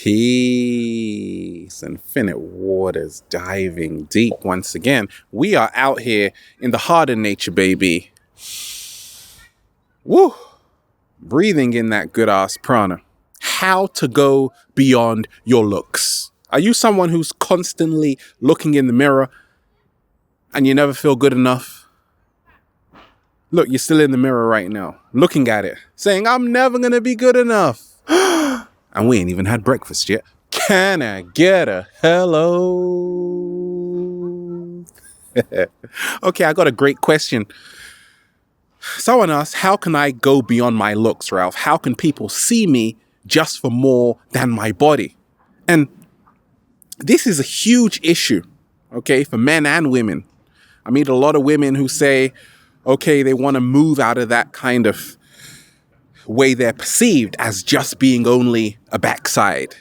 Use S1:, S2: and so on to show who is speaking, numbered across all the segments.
S1: Peace, infinite waters, diving deep once again. We are out here in the heart of nature, baby. Woo! Breathing in that good ass prana. How to go beyond your looks. Are you someone who's constantly looking in the mirror and you never feel good enough? Look, you're still in the mirror right now, looking at it, saying, I'm never going to be good enough. And we ain't even had breakfast yet. Can I get a hello? Okay, I got a great question. Someone asked, how can I go beyond my looks, Ralph? How can people see me just for more than my body? And this is a huge issue, okay, for men and women. I meet a lot of women who say, okay, they want to move out of that kind of way they're perceived as just being only a backside,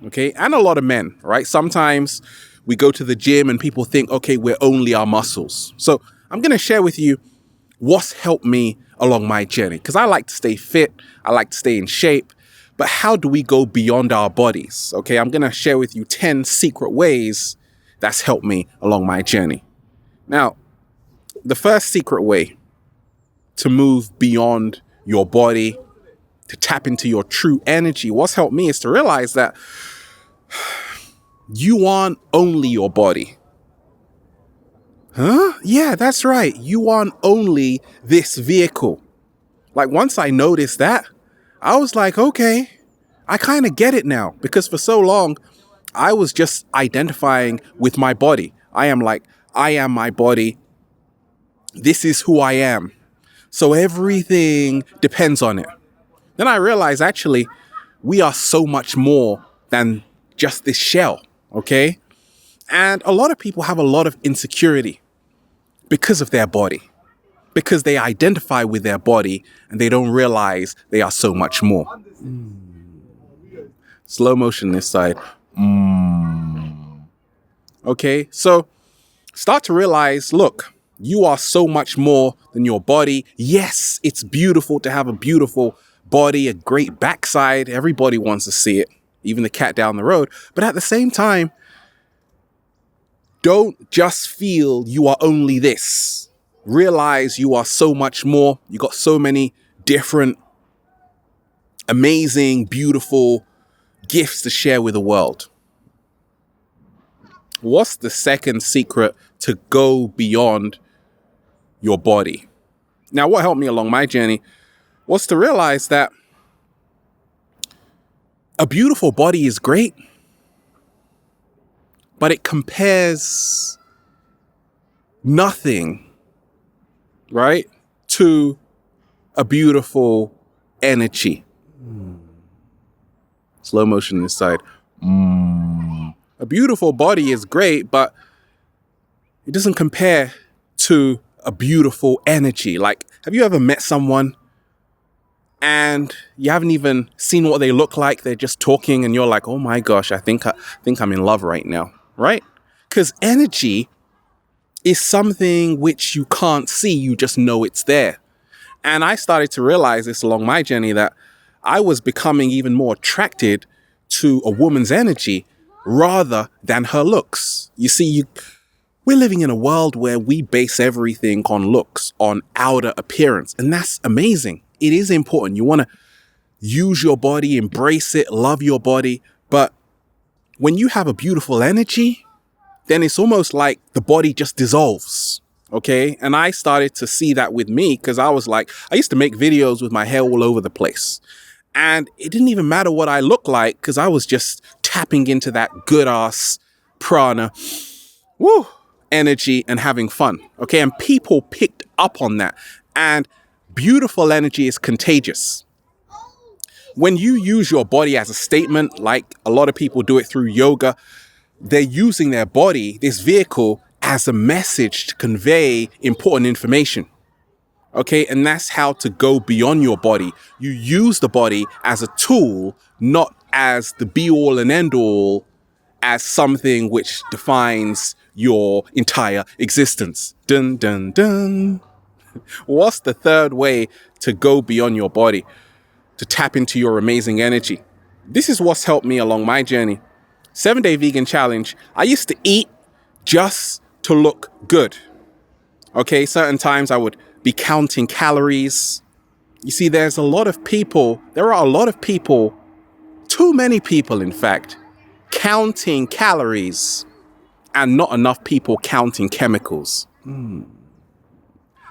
S1: okay? And a lot of men, right? Sometimes we go to the gym and people think, okay, we're only our muscles. So I'm going to share with you what's helped me along my journey, because I like to stay fit, I like to stay in shape, but how do we go beyond our bodies? Okay, I'm going to share with you 10 secret ways that's helped me along my journey. Now, the first secret way to move beyond your body, to tap into your true energy, what's helped me is to realize that you aren't only your body. Huh? Yeah, that's right. You aren't only this vehicle. Like once I noticed that, I was like, okay, I kind of get it now. Because for so long, I was just identifying with my body. I am my body. This is who I am. So everything depends on it. Then I realized actually we are so much more than just this shell, okay? And a lot of people have a lot of insecurity because of their body, because they identify with their body and they don't realize they are so much more. Slow motion this side. Okay, so start to realize, look, you are so much more than your body. Yes, it's beautiful to have a beautiful body, a great backside. Everybody wants to see it, even the cat down the road. But at the same time, don't just feel you are only this. Realize you are so much more. You got so many different, amazing, beautiful gifts to share with the world. What's the second secret to go beyond your body? Now, what helped me along my journey was to realize that a beautiful body is great, but it compares nothing, right, to a beautiful energy. Slow motion this side. A beautiful body is great, but it doesn't compare to a beautiful energy. Like, have you ever met someone and you haven't even seen what they look like? They're just talking and you're like, oh my gosh, I think I'm in love right now, right? Because energy is something which you can't see, you just know it's there. And I started to realize this along my journey, that I was becoming even more attracted to a woman's energy rather than her looks. You see, we're living in a world where we base everything on looks, on outer appearance, and that's amazing. It is important. You want to use your body, embrace it, love your body, but when you have a beautiful energy, then it's almost like the body just dissolves, okay? And I started to see that with me because I used to make videos with my hair all over the place. And it didn't even matter what I looked like because I was just tapping into that good ass prana, energy and having fun, okay? And people picked up on that. And beautiful energy is contagious. When you use your body as a statement, like a lot of people do it through yoga, they're using their body, this vehicle, as a message to convey important information. Okay, and that's how to go beyond your body. You use the body as a tool, not as the be-all and end-all, as something which defines your entire existence. Dun, dun, dun. What's the third way to go beyond your body, to tap into your amazing energy? This is what's helped me along my journey. 7-day vegan challenge. I used to eat just to look good. Okay, certain times I would be counting calories. You see, there are a lot of people, too many people in fact, counting calories and not enough people counting chemicals.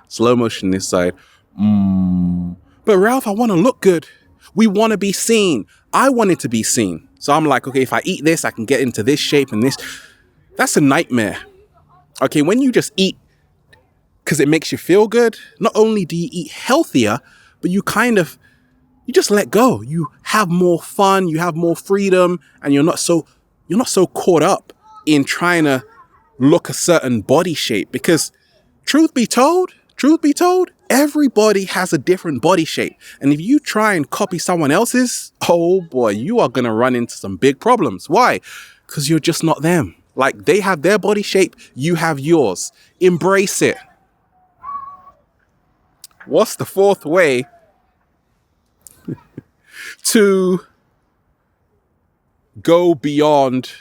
S1: Slow motion this side. But Ralph, I want to look good. We want to be seen. I wanted to be seen. So I'm like, okay, if I eat this, I can get into this shape and this. That's a nightmare. Okay, when you just eat because it makes you feel good, not only do you eat healthier, but you just let go. You have more fun, you have more freedom, and you're not so caught up in trying to look a certain body shape. Because truth be told, everybody has a different body shape. And if you try and copy someone else's, oh boy, you are going to run into some big problems. Why? Because you're just not them. Like, they have their body shape, you have yours. Embrace it. What's the fourth way to go beyond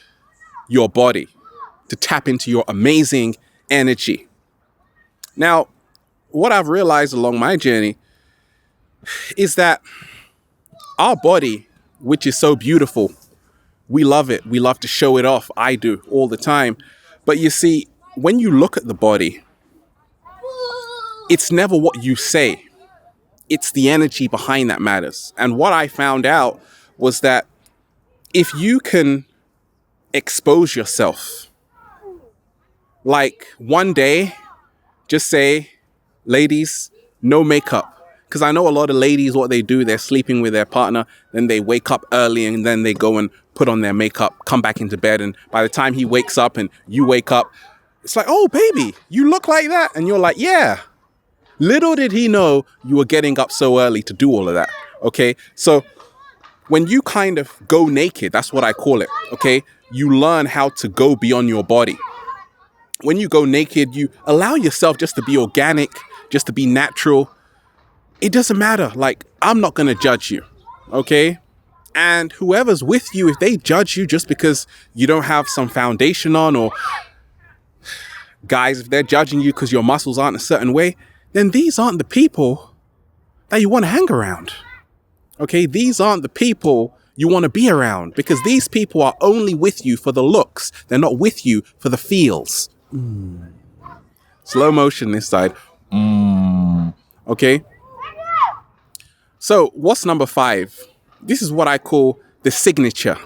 S1: your body, to tap into your amazing energy? Now, what I've realized along my journey is that our body, which is so beautiful, we love it. We love to show it off. I do all the time. But you see, when you look at the body, it's never what you say. It's the energy behind that matters. And what I found out was that if you can expose yourself, like one day, just say, ladies, no makeup. Because I know a lot of ladies, what they do, they're sleeping with their partner, then they wake up early and then they go and put on their makeup, come back into bed. And by the time he wakes up and you wake up, it's like, oh, baby, you look like that. And you're like, yeah. Little did he know you were getting up so early to do all of that. Okay. So when you kind of go naked, that's what I call it. Okay. You learn how to go beyond your body. When you go naked, you allow yourself just to be organic, just to be natural. It doesn't matter. Like, I'm not going to judge you. Okay. And whoever's with you, if they judge you just because you don't have some foundation on, or guys, if they're judging you because your muscles aren't a certain way, then these aren't the people that you want to hang around. Okay, these aren't the people you want to be around, because these people are only with you for the looks. They're not with you for the feels. Slow motion this side. Okay. So what's number 5? This is what I call the signature.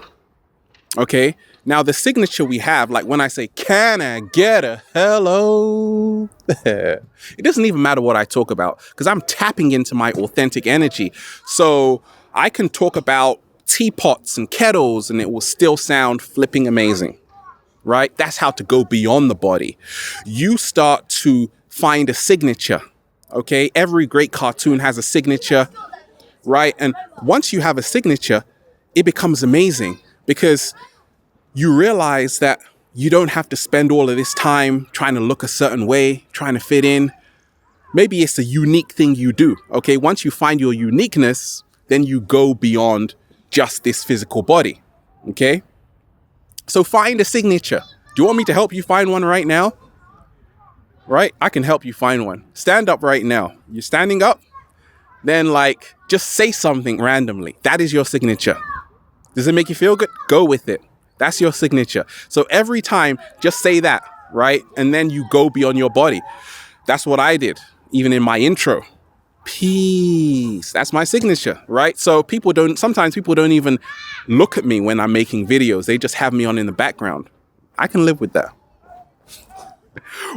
S1: Okay. Now, the signature we have, like when I say, can I get a hello? It doesn't even matter what I talk about, because I'm tapping into my authentic energy. So I can talk about teapots and kettles and it will still sound flipping amazing, right? That's how to go beyond the body. You start to find a signature, okay? Every great cartoon has a signature, right? And once you have a signature, it becomes amazing, because you realize that you don't have to spend all of this time trying to look a certain way, trying to fit in. Maybe it's a unique thing you do. Okay, once you find your uniqueness, then you go beyond just this physical body. Okay, so find a signature. Do you want me to help you find one right now? Right, I can help you find one. Stand up right now. You're standing up, then just say something randomly. That is your signature. Does it make you feel good? Go with it. That's your signature. So every time, just say that, right? And then you go beyond your body. That's what I did, even in my intro. Peace. That's my signature, right? So sometimes people don't even look at me when I'm making videos. They just have me on in the background. I can live with that.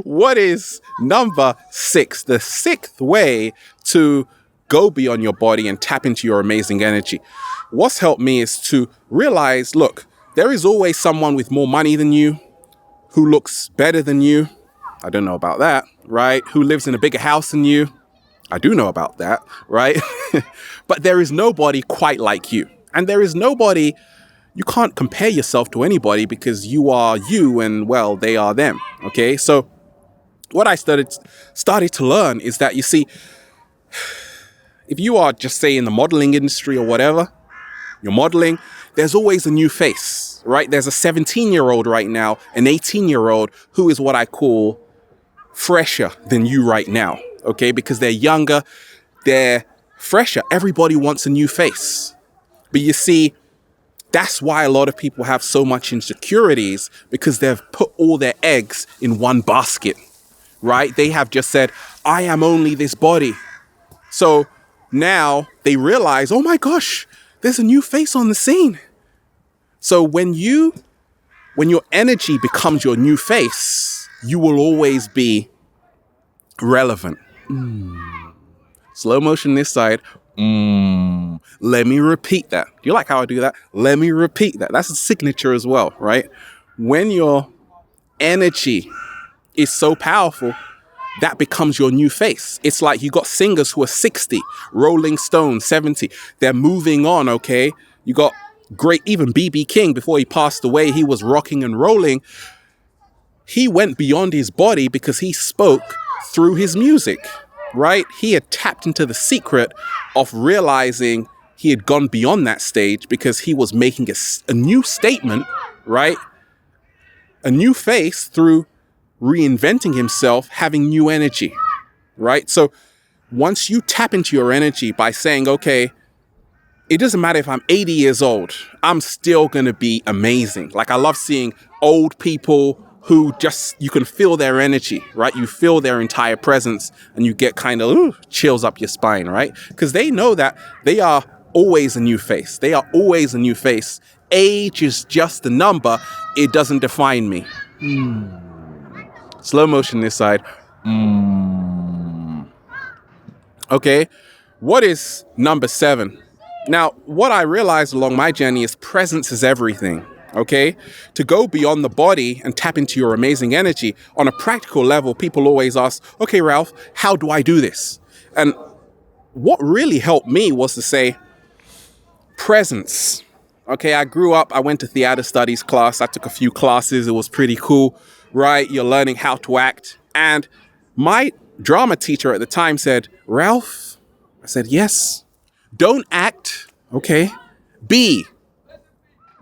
S1: What is number 6? The 6th way to go beyond your body and tap into your amazing energy. What's helped me is to realize, look, there is always someone with more money than you, who looks better than you. I don't know about that, right? Who lives in a bigger house than you. I do know about that, right? But there is nobody quite like you. And there is nobody, you can't compare yourself to anybody, because you are you and, well, they are them, okay? So what I started to learn is that, you see, if you are just, say, in the modeling industry or whatever, you're modeling, there's always a new face, right? There's a 17-year-old right now, an 18-year-old who is what I call fresher than you right now, okay? Because they're younger, they're fresher. Everybody wants a new face. But you see, that's why a lot of people have so much insecurities, because they've put all their eggs in one basket, right? They have just said, I am only this body. So now they realize, oh my gosh, there's a new face on the scene. So when your energy becomes your new face, you will always be relevant. Slow motion this side. Let me repeat that. Do you like how I do that? Let me repeat that. That's a signature as well, right? When your energy is so powerful, that becomes your new face. It's like you got singers who are 60, Rolling Stones, 70. They're moving on, okay? You got great, even B.B. King, before he passed away, he was rocking and rolling. He went beyond his body because he spoke through his music, right? He had tapped into the secret of realizing he had gone beyond that stage because he was making a new statement, right? A new face through reinventing himself, having new energy, right? So once you tap into your energy by saying, okay, it doesn't matter if I'm 80 years old, I'm still going to be amazing. Like, I love seeing old people who just, you can feel their energy, right? You feel their entire presence and you get kind of chills up your spine, right? Because they know that they are always a new face. They are always a new face. Age is just a number. It doesn't define me. Slow motion this side. Okay. What is number 7? Now, what I realized along my journey is presence is everything. Okay. To go beyond the body and tap into your amazing energy on a practical level, people always ask, okay, Ralph, how do I do this? And what really helped me was to say presence. Okay. I grew up, I went to theater studies class. I took a few classes. It was pretty cool, right? You're learning how to act. And my drama teacher at the time said, Ralph, I said, yes, don't act. Okay. Be.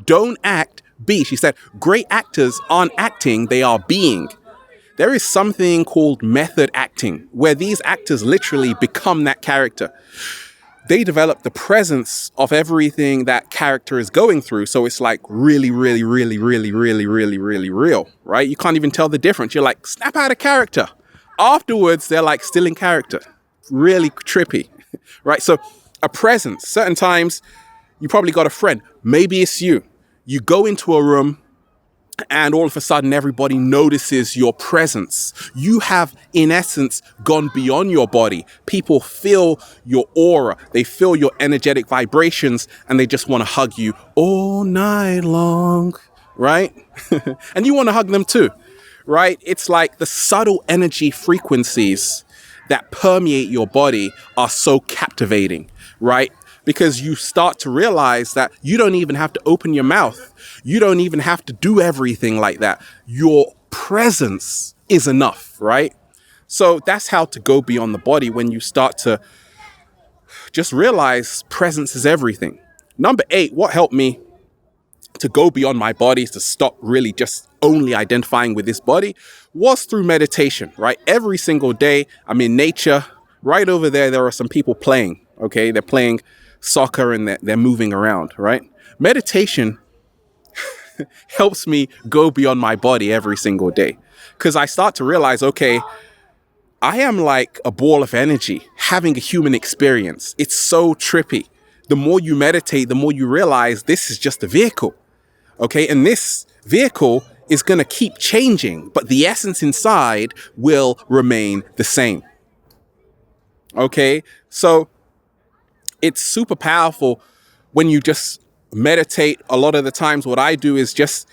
S1: Don't act, be. She said, great actors aren't acting, they are being. There is something called method acting, where these actors literally become that character. They develop the presence of everything that character is going through. So it's like really, really, really, really, really, really, really real, right? You can't even tell the difference. You're like, snap out of character. Afterwards, they're like still in character. Really trippy, right? So a presence. Certain times, you probably got a friend. Maybe it's you. You go into a room and all of a sudden everybody notices your presence. You have, in essence, gone beyond your body. People feel your aura. They feel your energetic vibrations and they just want to hug you all night long, right? And you want to hug them too, right? It's like the subtle energy frequencies that permeate your body are so captivating, right? Because you start to realize that you don't even have to open your mouth. You don't even have to do everything like that. Your presence is enough, right? So that's how to go beyond the body, when you start to just realize presence is everything. Number 8, what helped me to go beyond my body, is to stop really just only identifying with this body, was through meditation, right? Every single day I'm in nature. Right over there are some people playing, okay? They're playing soccer and they're moving around, right? Meditation helps me go beyond my body every single day, because I start to realize, okay, I am like a ball of energy having a human experience. It's so trippy. The more you meditate, the more you realize this is just a vehicle, okay? And this vehicle is going to keep changing, but the essence inside will remain the same, okay? So it's super powerful when you just meditate. A lot of the times what I do is just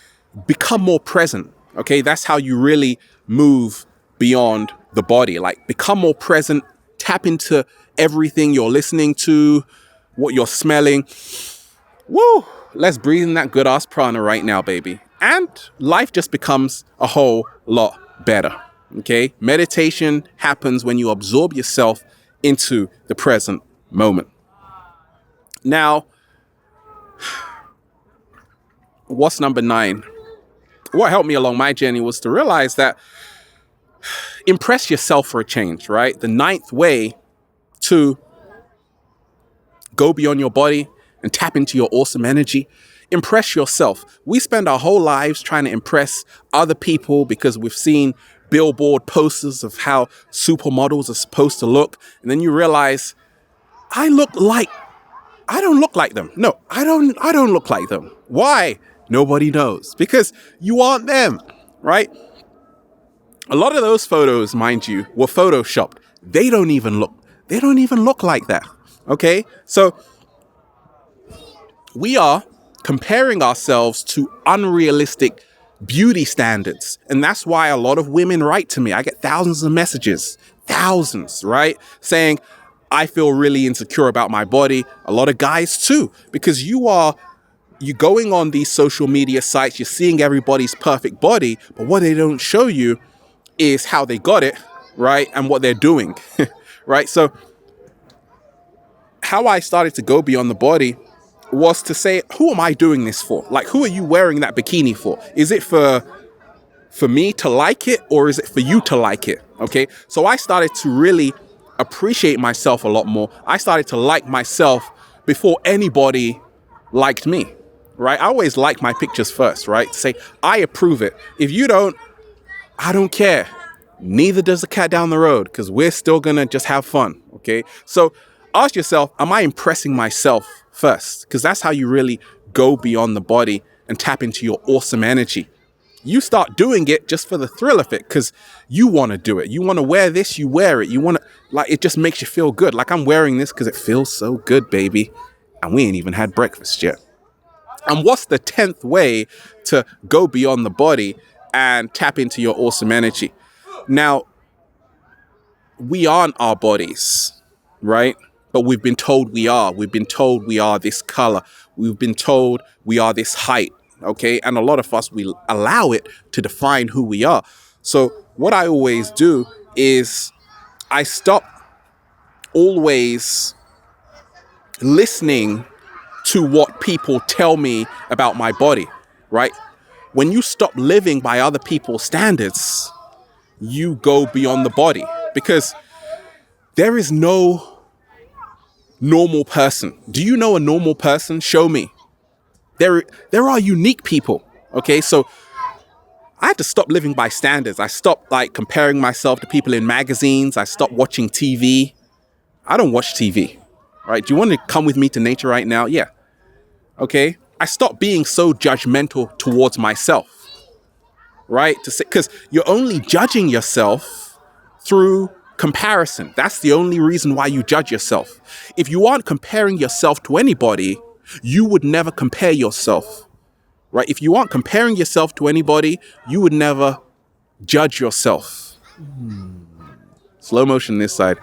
S1: become more present. Okay. That's how you really move beyond the body. Like, become more present, tap into everything you're listening to, what you're smelling. Woo! Let's breathe in that good ass prana right now, baby. And life just becomes a whole lot better. Okay. Meditation happens when you absorb yourself into the present moment. Now, What's number 9? What helped me along my journey was to realize that impress yourself for a change, right? The 9th way to go beyond your body and tap into your awesome energy. Impress yourself. We spend our whole lives trying to impress other people because we've seen billboard posters of how supermodels are supposed to look. And then you realize, I don't look like them. No, I don't look like them. Why? Nobody knows. Because you aren't them, right? A lot of those photos, mind you, were photoshopped. They don't even look like that. Okay? So we are comparing ourselves to unrealistic beauty standards. And that's why a lot of women write to me. I get thousands of messages, right? Saying, I feel really insecure about my body. A lot of guys too, because you're going on these social media sites, you're seeing everybody's perfect body, but what they don't show you is how they got it, right? And what they're doing, right? So how I started to go beyond the body was to say, who am I doing this for? Like, who are you wearing that bikini for? Is it for me to like it, or is it for you to like it? Okay. So I started to really appreciate myself a lot more. I started to like myself before anybody liked me, right? I always like my pictures first, right? To say, I approve it. If you don't, I don't care. Neither does the cat down the road, because we're still gonna just have fun, okay? So ask yourself, am I impressing myself first? Because that's how you really go beyond the body and tap into your awesome energy. You start doing it just for the thrill of it, because you want to do it. You want to wear this, you wear it. You want to, like, it just makes you feel good. Like, I'm wearing this because it feels so good, baby. And we ain't even had breakfast yet. And what's the 10th way to go beyond the body and tap into your awesome energy? Now, we aren't our bodies, right? But we've been told we are. We've been told we are this color. We've been told we are this height, okay? And a lot of us, we allow it to define who we are. So what I always do is I stop always listening to what people tell me about my body, right? When you stop living by other people's standards, you go beyond the body, because there is no normal person. Do you know a normal person? Show me. There are unique people. Okay, so I had to stop living by standards. I stopped comparing myself to people in magazines. I stopped watching TV. I don't watch TV. Right? Do you want to come with me to nature right now? Yeah. Okay. I stopped being so judgmental towards myself. Right? Because you're only judging yourself through comparison. That's the only reason why you judge yourself. If you aren't comparing yourself to anybody, you would never compare yourself, right? If you aren't comparing yourself to anybody, you would never judge yourself. Slow motion this side.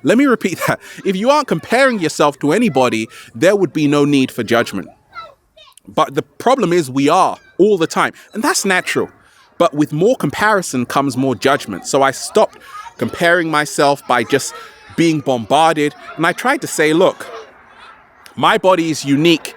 S1: Let me repeat that. If you aren't comparing yourself to anybody, there would be no need for judgment. But the problem is we are all the time, and that's natural. But with more comparison comes more judgment. So I stopped comparing myself by just being bombarded. And I tried to say, look, my body is unique.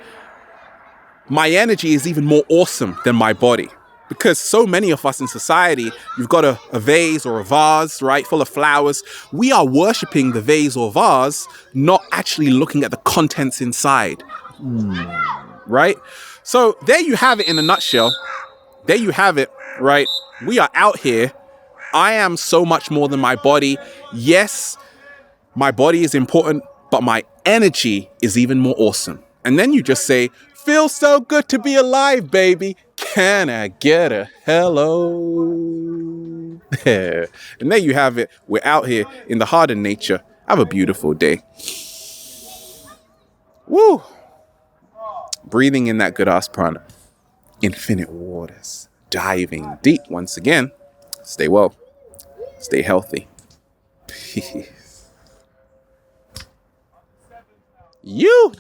S1: My energy is even more awesome than my body. Because so many of us in society, you've got a vase or a vase, right, full of flowers. We are worshipping the vase or vase, not actually looking at the contents inside. Right? So there you have it in a nutshell. There you have it, right? We are out here. I am so much more than my body. Yes, my body is important, but my energy is even more awesome. And then you just say, feels so good to be alive, baby. Can I get a hello? And there you have it. We're out here in the heart of nature. Have a beautiful day. Woo! Breathing in that good ass prana. Infinite waters. Diving deep once again. Stay well. Stay healthy. Peace. You.